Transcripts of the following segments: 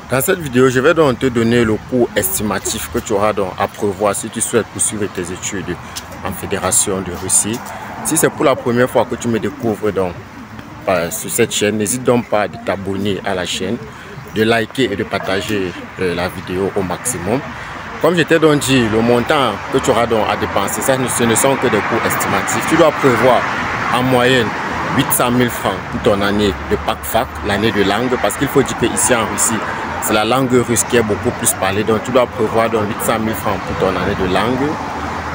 Dans cette vidéo, je vais donc te donner le coût estimatif que tu auras donc à prévoir si tu souhaites poursuivre tes études en Fédération de Russie. Si c'est pour la première fois que tu me découvres donc sur cette chaîne, n'hésite donc pas de t'abonner à la chaîne, de liker et de partager la vidéo au maximum. Comme je t'ai donc dit, le montant que tu auras donc à dépenser, ce ne sont que des coûts estimatifs. Tu dois prévoir en moyenne 800 000 francs pour ton année de PAC-FAC, l'année de langue, parce qu'il faut dire qu'ici en Russie, c'est la langue russe qui est beaucoup plus parlée. Donc tu dois prévoir donc 800 000 francs pour ton année de langue.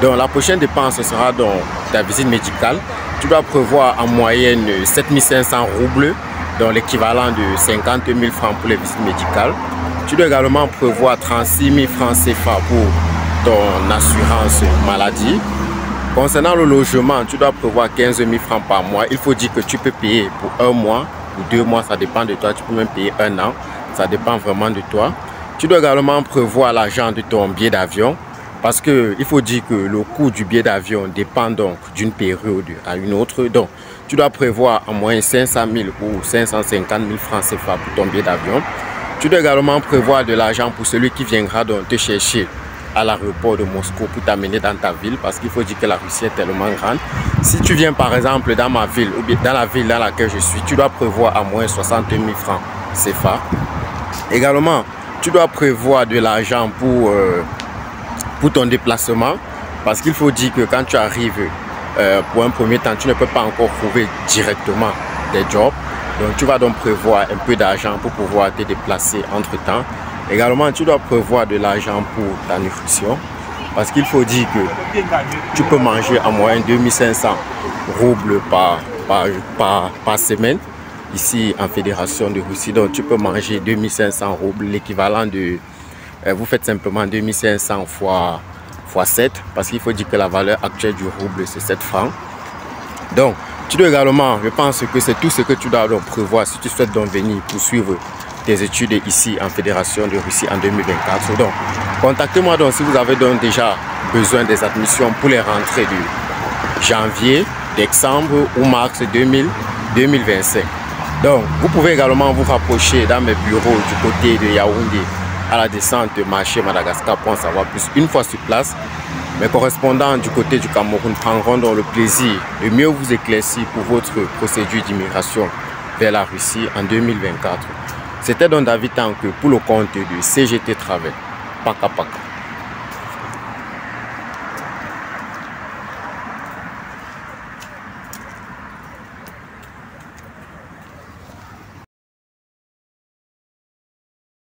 Donc la prochaine dépense sera donc ta visite médicale. Tu dois prévoir en moyenne 7 500 roubles, donc l'équivalent de 50 000 francs pour les visites médicales. Tu dois également prévoir 36 000 francs CFA pour ton assurance maladie. Concernant le logement, tu dois prévoir 15 000 francs par mois. Il faut dire que tu peux payer pour 1 mois ou 2 mois, ça dépend de toi. Tu peux même payer 1 an, ça dépend vraiment de toi. Tu dois également prévoir l'argent de ton billet d'avion parce qu'il faut dire que le coût du billet d'avion dépend donc d'une période à une autre. Donc, tu dois prévoir en moyenne 500 000 ou 550 000 francs CFA pour ton billet d'avion. Tu dois également prévoir de l'argent pour celui qui viendra donc te chercher à l'aéroport de Moscou pour t'amener dans ta ville, parce qu'il faut dire que la Russie est tellement grande. Si tu viens par exemple dans ma ville ou bien dans la ville dans laquelle je suis, tu dois prévoir à moins 60 000 francs CFA. Également, tu dois prévoir de l'argent pour ton déplacement, parce qu'il faut dire que quand tu arrives pour un premier temps, tu ne peux pas encore trouver directement des jobs. Donc tu vas donc prévoir un peu d'argent pour pouvoir te déplacer entre temps. Également, tu dois prévoir de l'argent pour ta nutrition, parce qu'il faut dire que tu peux manger en moyenne 2500 roubles par semaine ici en Fédération de Russie. Donc tu peux manger 2500 roubles, l'équivalent de, vous faites simplement 2500 fois 7, parce qu'il faut dire que la valeur actuelle du rouble c'est 7 francs. Donc tu dois également, je pense que c'est tout ce que tu dois donc prévoir si tu souhaites donc venir poursuivre tes études ici en Fédération de Russie en 2024. Donc, contactez-moi donc si vous avez donc déjà besoin des admissions pour les rentrées de janvier, décembre ou mars 2025. Donc, vous pouvez également vous rapprocher dans mes bureaux du côté de Yaoundé à la descente de marché Madagascar pour en savoir plus. Une fois sur place, mes correspondants du côté du Cameroun prendront donc le plaisir de mieux vous éclaircir pour votre procédure d'immigration vers la Russie en 2024. C'était donc David Tanque pour le compte de CGT Travel. Paka Paka.